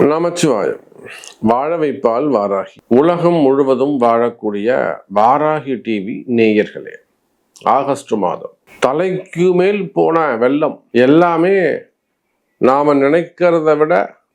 நமச்சிவாயம். வாழ வைப்பால் வாராகி. உலகம் முழுவதும் வாழக்கூடிய வாராகி டிவி நேயர்களே, ஆகஸ்ட் மாதம் தலைக்கு மேல் போன வெள்ளம் எல்லாமே நாம நினைக்கிறத விட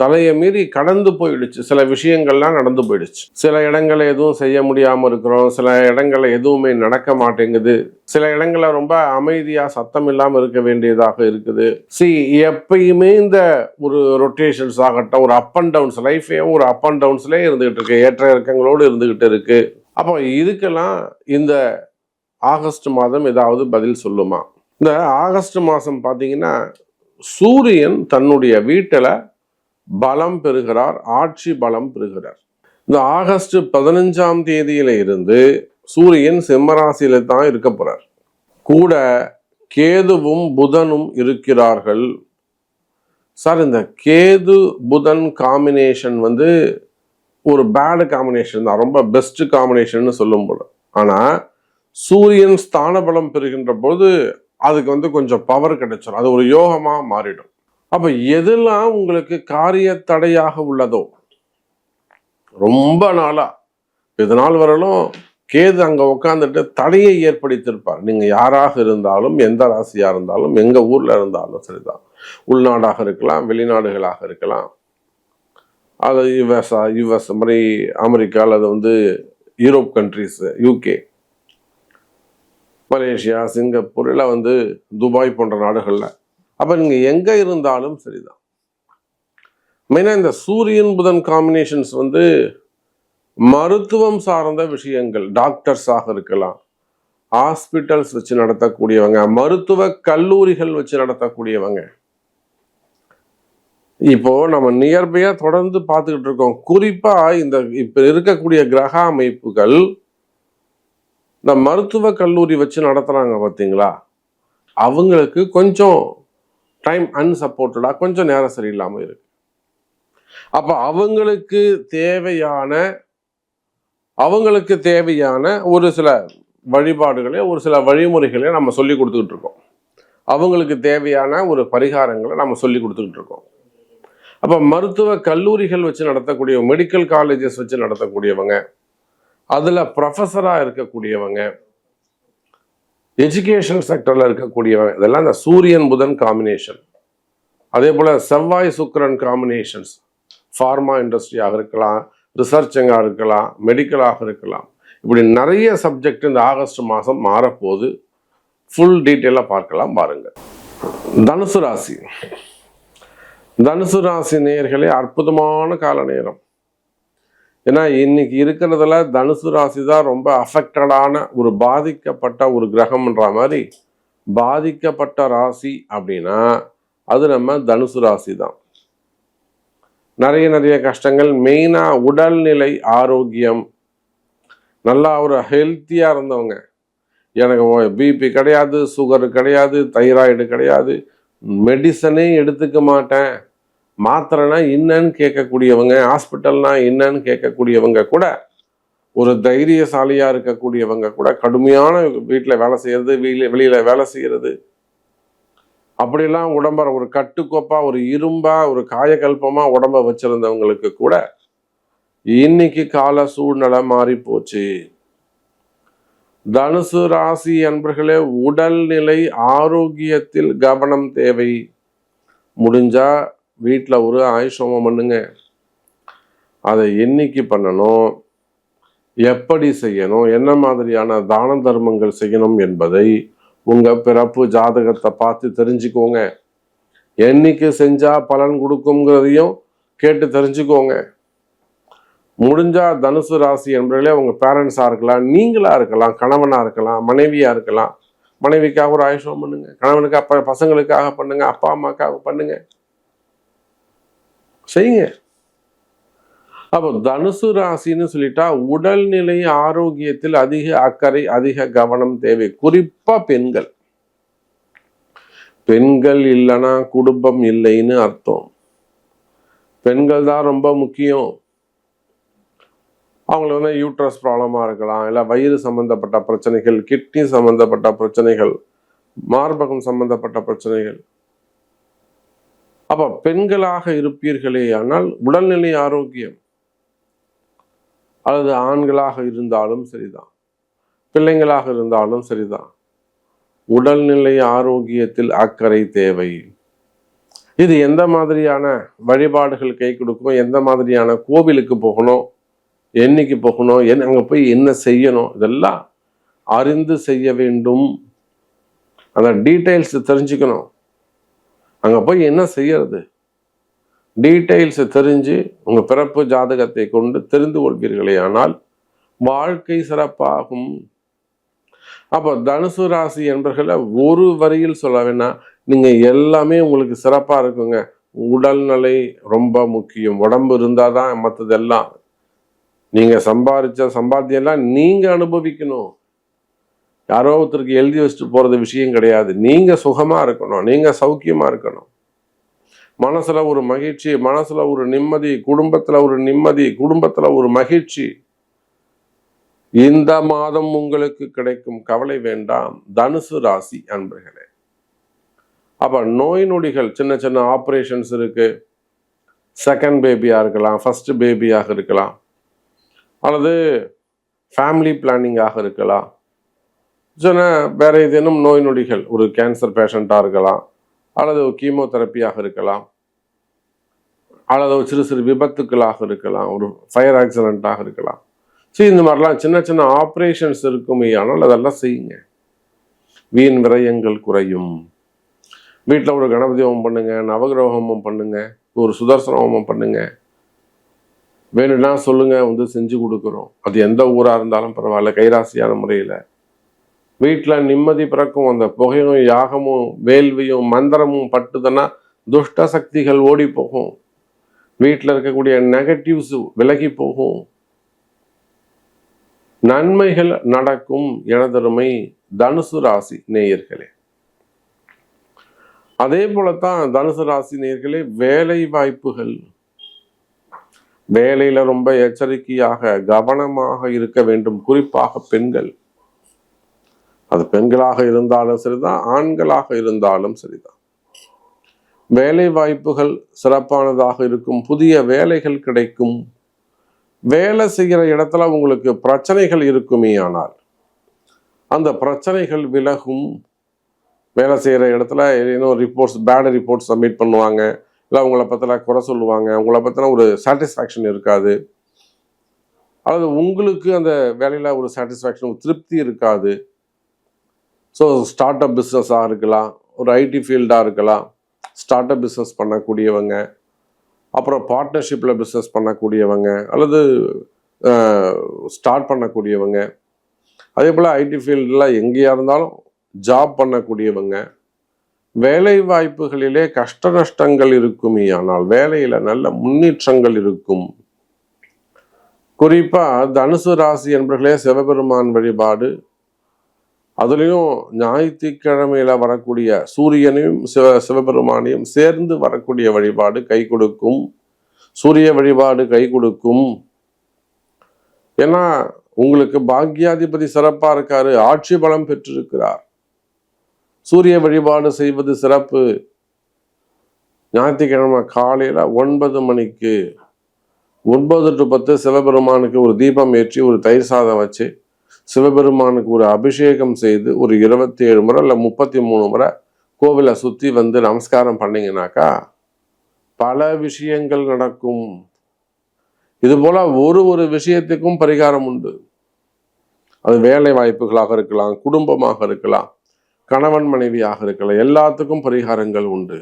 தலையை மீறி கடந்து போயிடுச்சு. சில விஷயங்கள்லாம் நடந்து போயிடுச்சு. சில இடங்களை எதுவும் செய்ய முடியாம இருக்கிறோம், சில இடங்கள்ல எதுவுமே நடக்க மாட்டேங்குது, சில இடங்கள்ல ரொம்ப அமைதியா சத்தம் இல்லாம இருக்க வேண்டியதாக இருக்குது. எப்பயுமே இந்த ஒரு ரொட்டேஷன்ஸ் ஆகட்டும், ஒரு அப் அண்ட் டவுன்ஸ், லைஃபே ஒரு அப் அண்ட் டவுன்ஸ்லேயே இருந்துகிட்டு இருக்கு, ஏற்ற இறக்கங்களோடு இருந்துகிட்டு இருக்கு. அப்போ இதுக்கெல்லாம் இந்த ஆகஸ்ட் மாதம் ஏதாவது பதில் சொல்லுமா? இந்த ஆகஸ்ட் மாதம் பார்த்தீங்கன்னா சூரியன் தன்னுடைய வீட்டில் பலம் பெறுகிறார், ஆட்சி பலம் பெறுகிறார். இந்த ஆகஸ்ட் 15ஆம் தேதியில இருந்து சூரியன் சிம்மராசியில தான் இருக்க போறார். கூட கேதுவும் புதனும் இருக்கிறார்கள். சார், இந்த கேது புதன் காம்பினேஷன் ஒரு பேட் காம்பினேஷன் தான், ரொம்ப பெஸ்ட் காம்பினேஷன் சொல்லும் போல. ஆனா சூரியன் ஸ்தான பலம் பெறுகின்ற போது அதுக்கு கொஞ்சம் பவர் கிடைச்சிடும், அது ஒரு யோகமா மாறிடும். அப்ப எதெல்லாம் உங்களுக்கு காரிய தடையாக உள்ளதோ, ரொம்ப நாளா இதனால் வரலும் கேது அங்க உட்காந்துட்டு தடையை ஏற்படுத்தியிருப்பார். நீங்க யாராக இருந்தாலும், எந்த ராசியா இருந்தாலும், எங்க ஊர்ல இருந்தாலும் சரிதான், உள்நாடாக இருக்கலாம், வெளிநாடுகளாக இருக்கலாம், அது யுஎஸ் மாதிரி அமெரிக்கா, அல்லது Europe countries, UK, Malaysia, Singapore, இல்லை துபாய் போன்ற நாடுகள்ல. அப்ப நீங்க எங்க இருந்தாலும் சரிதான். மெயினா இந்த சூரியன் புதன் காம்பினேஷன்ஸ் மருத்துவம் சார்ந்த விஷயங்கள், டாக்டர்ஸாக இருக்கலாம், ஹாஸ்பிட்டல்ஸ் வச்சு நடத்தக்கூடியவங்க, மருத்துவ கல்லூரிகள் வச்சு நடத்தக்கூடியவங்க. இப்போ நம்ம நியர்பையா தொடர்ந்து பார்த்துக்கிட்டு இருக்கோம். குறிப்பா இந்த இப்ப இருக்கக்கூடிய கிரக அமைப்புகள் இந்த மருத்துவ கல்லூரி வச்சு நடத்துறாங்க பார்த்தீங்களா, அவங்களுக்கு கொஞ்சம் டைம் அன்சப்போர்ட்டடா, கொஞ்சம் நேரம் சரியில்லாம இருக்கு. அப்ப அவங்களுக்கு தேவையான ஒரு சில வழிபாடுகளை, ஒரு சில வழிமுறைகளை நம்ம சொல்லி கொடுத்துக்கிட்டு இருக்கோம். அவங்களுக்கு தேவையான ஒரு பரிகாரங்களை நம்ம சொல்லி கொடுத்துக்கிட்டு இருக்கோம். அப்ப மருத்துவ கல்லூரிகள் வச்சு நடத்தக்கூடிய, மெடிக்கல் காலேஜஸ் வச்சு நடத்தக்கூடியவங்க, அதுல ப்ரொஃபஸரா இருக்கக்கூடியவங்க, எஜுகேஷன் செக்டர்ல இருக்கக்கூடியவங்க, இதெல்லாம் இந்த சூரியன் புதன் காம்பினேஷன். அதே போல செவ்வாய் சுக்கிரன் காம்பினேஷன்ஸ், ஃபார்மா இண்டஸ்ட்ரியாக இருக்கலாம், ரிசர்ச்சிங்காக இருக்கலாம், மெடிக்கலாக இருக்கலாம். இப்படி நிறைய சப்ஜெக்ட் இந்த ஆகஸ்ட் மாதம் மாறப்போது. ஃபுல் டீட்டெயிலாக பார்க்கலாம், பாருங்க. தனுசு ராசி. தனுசு ராசி நேயர்களே, அற்புதமான கால நேரம். ஏன்னா இன்னைக்கு இருக்கிறதுல தனுசு ராசி தான் ரொம்ப அஃபெக்டடான, ஒரு பாதிக்கப்பட்ட ஒரு கிரகம்ன்ற மாதிரி. பாதிக்கப்பட்ட ராசி அப்படின்னா அது நம்ம தனுசு ராசி தான். நிறைய கஷ்டங்கள், மெயினா உடல்நிலை ஆரோக்கியம். நல்லா ஒரு ஹெல்த்தியா இருந்தவங்க, எனக்கு பிபி கிடையாது, சுகர் கிடையாது, தைராய்டு கிடையாது, மெடிசனே எடுத்துக்க மாட்டேன், மாத்திரைனா என்னன்னு கேட்கக்கூடியவங்க, ஹாஸ்பிட்டல்னா என்னன்னு கேட்கக்கூடியவங்க கூட, ஒரு தைரியசாலியா இருக்கக்கூடியவங்க கூட, கடுமையான வீட்டில் வேலை செய்யறது, வெளியில வேலை செய்யறது, அப்படிலாம் உடம்ப ஒரு கட்டுக்கோப்பா, ஒரு இரும்பா, ஒரு காயக்கல்பமா உடம்ப வச்சிருந்தவங்களுக்கு கூட இன்னைக்கு கால சூழ்நிலை மாறி போச்சு. தனுசு ராசி அன்பர்களே, உடல்நிலை ஆரோக்கியத்தில் கவனம் தேவை. முடிஞ்சா வீட்டில் ஒரு ஆயுஷோமம் பண்ணுங்க. அதை என்னைக்கு பண்ணணும், எப்படி செய்யணும், என்ன மாதிரியான தான தர்மங்கள் செய்யணும் என்பதை உங்க பிறப்பு ஜாதகத்தை பார்த்து தெரிஞ்சுக்கோங்க. என்னைக்கு செஞ்சா பலன் கொடுக்குங்கிறதையும் கேட்டு தெரிஞ்சுக்கோங்க. முடிஞ்சா தனுசு ராசி என்பவர்களே, உங்க பேரண்ட்ஸா இருக்கலாம், நீங்களா இருக்கலாம், கணவனா இருக்கலாம், மனைவியா இருக்கலாம், மனைவிக்காக ஒரு ஆயுஷோமம் பண்ணுங்க, கணவனுக்கு பசங்களுக்காக பண்ணுங்க, அப்பா அம்மாக்காக பண்ணுங்க, செய்யுங்க. அப்போ தனுசு ராசின்னு சொல்லிட்டா உடல்நிலை ஆரோக்கியத்தில் அதிக அக்கறை, அதிக கவனம் தேவை. குறிப்பா பெண்கள் இல்லைன்னா குடும்பம் இல்லைன்னு அர்த்தம். பெண்கள் தான் ரொம்ப முக்கியம். அவங்களுக்கு யூட்ரஸ் ப்ராப்ளமா இருக்கலாம், இல்லை வயிறு சம்பந்தப்பட்ட பிரச்சனைகள், கிட்னி சம்பந்தப்பட்ட பிரச்சனைகள், மார்பகம் சம்பந்தப்பட்ட பிரச்சனைகள், அப்ப பெண்களாக இருப்பீர்களே ஆனால் உடல்நிலை ஆரோக்கியம், அல்லது ஆண்களாக இருந்தாலும் சரிதான், பிள்ளைங்களாக இருந்தாலும் சரிதான், உடல்நிலை ஆரோக்கியத்தில் அக்கறை தேவை. இது எந்த மாதிரியான வழிபாடுகள் கை கொடுக்கும், எந்த மாதிரியான கோவிலுக்கு போகணும், என்னைக்கு போகணும், அங்கே போய் என்ன செய்யணும், இதெல்லாம் அறிந்து செய்ய வேண்டும். அந்த டீட்டெயில்ஸ் தெரிஞ்சுக்கணும். அங்கே போய் என்ன செய்யறது, டீட்டெயில்ஸ் தெரிஞ்சு உங்கள் பிறப்பு ஜாதகத்தை கொண்டு தெரிந்து கொள்வீர்களே ஆனால் வாழ்க்கை சிறப்பாகும். அப்போ தனுசு ராசி என்பர்களை ஒரு வரியில் சொல்ல வேணா, நீங்கள் எல்லாமே உங்களுக்கு சிறப்பாக இருக்குங்க. உடல்நிலை ரொம்ப முக்கியம். உடம்பு இருந்தால் தான் மற்றதெல்லாம். நீங்கள் சம்பாதிச்ச சம்பாத்தியெல்லாம் நீங்கள் அனுபவிக்கணும். யாரோ ஒருத்தருக்கு எழுதி வச்சுட்டு போகிறது விஷயம் கிடையாது. நீங்கள் சுகமாக இருக்கணும், நீங்கள் சௌக்கியமாக இருக்கணும். மனசில் ஒரு மகிழ்ச்சி, மனசில் ஒரு நிம்மதி, குடும்பத்தில் ஒரு நிம்மதி, குடும்பத்தில் ஒரு மகிழ்ச்சி இந்த மாதம் உங்களுக்கு கிடைக்கும். கவலை வேண்டாம் தனுசு ராசி அன்பர்களே. அப்போ நோய் நொடிகள், சின்ன சின்ன ஆப்ரேஷன்ஸ் இருக்கு. செகண்ட் பேபியாக இருக்கலாம், ஃபர்ஸ்ட் பேபியாக இருக்கலாம், அல்லது ஃபேமிலி பிளானிங்காக இருக்கலாம். சின்ன வேற ஏதேனும் நோய் நொடிகள், ஒரு கேன்சர் பேஷண்ட்டாக இருக்கலாம், அல்லது ஒரு கீமோதெரப்பியாக இருக்கலாம், அல்லது ஒரு சிறு சிறு விபத்துக்களாக இருக்கலாம், ஒரு ஃபயர் ஆக்சிடென்ட்டாக இருக்கலாம். சரி, இந்த மாதிரிலாம் சின்ன சின்ன ஆப்ரேஷன்ஸ் இருக்குமே ஆனால் அதெல்லாம் செய்யுங்க. வீண் விரயங்கள் குறையும். வீட்டில் ஒரு கணபதி ஹோமம் பண்ணுங்க, நவகிரக ஹோமம் பண்ணுங்க, ஒரு சுதர்சன ஹோமம் பண்ணுங்க. வேணும்னா சொல்லுங்க, செஞ்சு கொடுக்குறோம். அது எந்த ஊராக இருந்தாலும் பரவாயில்ல, கைராசியான முறையில். வீட்டில் நிம்மதி பிறக்கும். அந்த புகையும் யாகமும் வேள்வியும் மந்திரமும் பட்டுதுன்னா துஷ்ட சக்திகள் ஓடி போகும். வீட்டில் இருக்கக்கூடிய நெகட்டிவ்ஸ் விலகி போகும். நன்மைகள் நடக்கும். எனதருமை தனுசு ராசி நேயர்களே, அதே போலத்தான் தனுசு ராசி நேயர்களே, வேலை வாய்ப்புகள், வேலையில ரொம்ப எச்சரிக்கையாக கவனமாக இருக்க வேண்டும். குறிப்பாக பெண்கள், அது பெண்களாக இருந்தாலும் சரிதான், ஆண்களாக இருந்தாலும் சரிதான். வேலை வாய்ப்புகள் சிறப்பானதாக இருக்கும். புதிய வேலைகள் கிடைக்கும். வேலை செய்கிற இடத்துல உங்களுக்கு பிரச்சனைகள் இருக்குமே ஆனால் அந்த பிரச்சனைகள் விலகும். வேலை செய்கிற இடத்துல ஏதோ ரிப்போர்ட்ஸ், பேட் ரிப்போர்ட்ஸ் சப்மிட் பண்ணுவாங்க, இல்லை உங்களை பற்றின குறை சொல்லுவாங்க, உங்களை பற்றின ஒரு சாட்டிஸ்ஃபேக்ஷன் இருக்காது, அல்லது உங்களுக்கு அந்த வேலையில் ஒரு சாட்டிஸ்ஃபேக்ஷன், ஒரு திருப்தி இருக்காது. ஸோ ஸ்டார்ட் அப் பிஸ்னஸாக இருக்கலாம், ஒரு ஐடி ஃபீல்டாக இருக்கலாம், ஸ்டார்ட் அப் பிஸ்னஸ் பண்ணக்கூடியவங்க, அப்புறம் பார்ட்னர்ஷிப்பில் பிஸ்னஸ் பண்ணக்கூடியவங்க, அல்லது ஸ்டார்ட் பண்ணக்கூடியவங்க, அதே போல் ஐடி ஃபீல்டில் எங்கேயா இருந்தாலும் ஜாப் பண்ணக்கூடியவங்க. வேலை வாய்ப்புகளிலே கஷ்ட நஷ்டங்கள் இருக்குமே ஆனால் வேலையில் நல்ல முன்னேற்றங்கள் இருக்கும். குறிப்பாக தனுசு ராசி என்பர்களே, சிவபெருமான் வழிபாடு, அதுலேயும் ஞாயிற்றுக்கிழமையில வரக்கூடிய சூரியனையும் சிவபெருமானையும் சேர்ந்து வரக்கூடிய வழிபாடு கை கொடுக்கும். சூரிய வழிபாடு கை கொடுக்கும். ஏன்னா உங்களுக்கு பாக்யாதிபதி சிறப்பா இருக்காரு, ஆட்சி பலம் பெற்றிருக்கிறார். சூரிய வழிபாடு செய்வது சிறப்பு. ஞாயிற்றுக்கிழமை காலையில 9 மணிக்கு 9 to 10 சிவபெருமானுக்கு ஒரு தீபம் ஏற்றி ஒரு தயிர் சாதம் வச்சு சிவபெருமானுக்கு ஒரு அபிஷேகம் செய்து ஒரு 27 முறை இல்லை 33 முறை கோவிலை சுற்றி வந்து நமஸ்காரம் பண்ணீங்கன்னாக்கா பல விஷயங்கள் நடக்கும். இது போல ஒரு விஷயத்துக்கும் பரிகாரம் உண்டு. அது வேலை வாய்ப்புகளாக இருக்கலாம், குடும்பமாக இருக்கலாம், கணவன் மனைவியாக இருக்கலாம், எல்லாத்துக்கும் பரிகாரங்கள் உண்டு.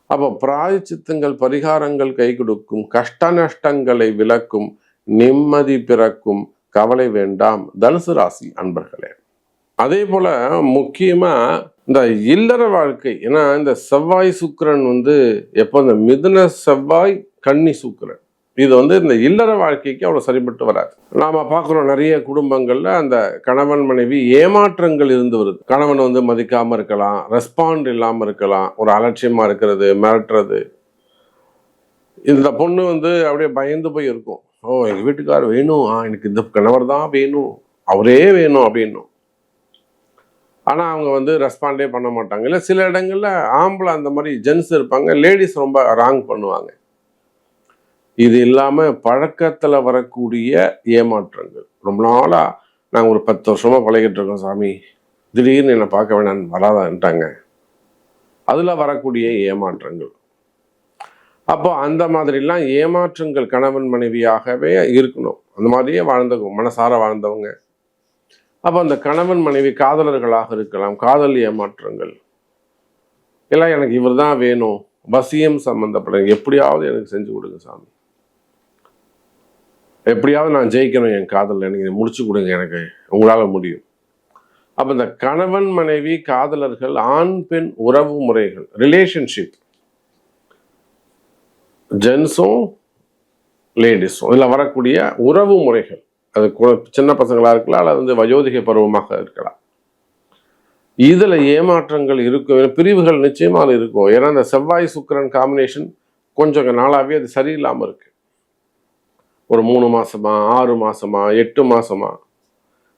அப்போ பிராயச்சித்தங்கள், பரிகாரங்கள் கை கொடுக்கும், கஷ்ட நஷ்டங்களை விலக்கும், நிம்மதி பிறக்கும். கவலை வேண்டாம் தனுசு ராசி அன்பர்களே. அதே போல முக்கியமா இந்த இல்லற வாழ்க்கை, ஏன்னா இந்த செவ்வாய் சுக்கிரன் எப்போ இந்த மிதுன செவ்வாய் கன்னி சுக்கிரன், இது இந்த இல்லற வாழ்க்கைக்கு அவ்வளோ சரிபட்டு வராது. நாம பார்க்குறோம் நிறைய குடும்பங்கள்ல அந்த கணவன் மனைவி ஏமாற்றங்கள் இருந்து வருது. கணவன் மதிக்காம இருக்கலாம், ரெஸ்பாண்ட் இல்லாம இருக்கலாம், ஒரு அலட்சியமா இருக்கிறது, மிரட்டுறது. இந்த பொண்ணு அப்படியே பயந்து போய் இருக்கும். ஓ, எங்கள் வீட்டுக்காரர் வேணும், எனக்கு இந்த கணவர் தான் வேணும், அவரே வேணும் அப்படின்னும். ஆனால் அவங்க வந்து ரெஸ்பாண்டே பண்ண மாட்டாங்க. இல்லை சில இடங்களில் ஆம்பளை அந்த மாதிரி ஜென்ஸ் இருப்பாங்க, லேடிஸ் ரொம்ப ராங் பண்ணுவாங்க. இது இல்லாமல் பழக்கத்தில் வரக்கூடிய ஏமாற்றங்கள். ரொம்ப நாளாக நாங்கள் ஒரு 10 வருஷமாக பழகிட்டு இருக்கோம் சாமி, திடீர்னு என்னை பார்க்க வேணாம் வராதான்ட்டாங்க. அதில் வரக்கூடிய ஏமாற்றங்கள். அப்போ அந்த மாதிரிலாம் ஏமாற்றங்கள் கணவன் மனைவியாகவே இருக்கணும். அந்த மாதிரியே வாழ்ந்தவங்க, மனசார வாழ்ந்தவங்க. அப்போ அந்த கணவன் மனைவி காதலர்களாக இருக்கலாம். காதல் ஏமாற்றங்கள் எல்லாம், எனக்கு இவர் தான் வேணும், வசியம் சம்பந்தப்பட்ட எப்படியாவது எனக்கு செஞ்சு கொடுங்க சாமி, எப்படியாவது நான் ஜெயிக்கணும் என் காதல், எனக்கு முடிச்சு கொடுங்க, எனக்கு உங்களால் முடியும். அப்போ இந்த கணவன் மனைவி காதலர்கள், ஆண் பெண் உறவு முறைகள், ரிலேஷன்ஷிப், ஜென்ஸும் லேடிஸும் இதில் வரக்கூடிய உறவு முறைகள், அது சின்ன பசங்களாக இருக்கலாம், அல்லது வந்து வயோதிக பருவமாக இருக்கலாம். இதில் ஏமாற்றங்கள் இருக்கும், பிரிவுகள் நிச்சயமாக இருக்கும். ஏன்னா இந்த செவ்வாய் சுக்கிரன் காம்பினேஷன் கொஞ்சம் நாளாகவே அது சரியில்லாமல் இருக்கு. ஒரு 3 மாசமா, 6 மாசமா, 8 மாசமா,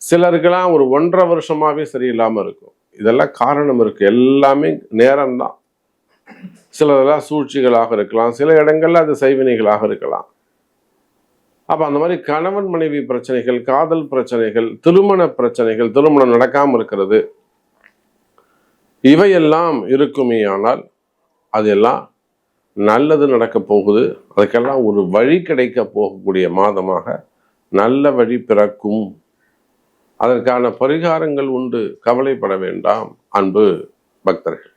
சிலருக்கெல்லாம் ஒரு 1.5 வருஷமாவே சரியில்லாமல் இருக்கும். இதெல்லாம் காரணம் இருக்கு, எல்லாமே நேரம்தான். சிலதெல்லாம் சூழ்ச்சிகளாக இருக்கலாம், சில இடங்கள்ல அது செய்வினைகளாக இருக்கலாம். அப்ப அந்த மாதிரி கணவன் மனைவி பிரச்சனைகள், காதல் பிரச்சனைகள், திருமண பிரச்சனைகள், திருமணம் நடக்காமல் இருக்கிறது, இவையெல்லாம் இருக்குமே. ஆனால் அதெல்லாம் நல்லது நடக்க போகுது. அதுக்கெல்லாம் ஒரு வழி கிடைக்க போகக்கூடிய மாதமாக நல்ல வழி பிறக்கும். அதற்கான பரிகாரங்கள் உண்டு, கவலைப்பட வேண்டாம் அன்பு பக்தர்கள்.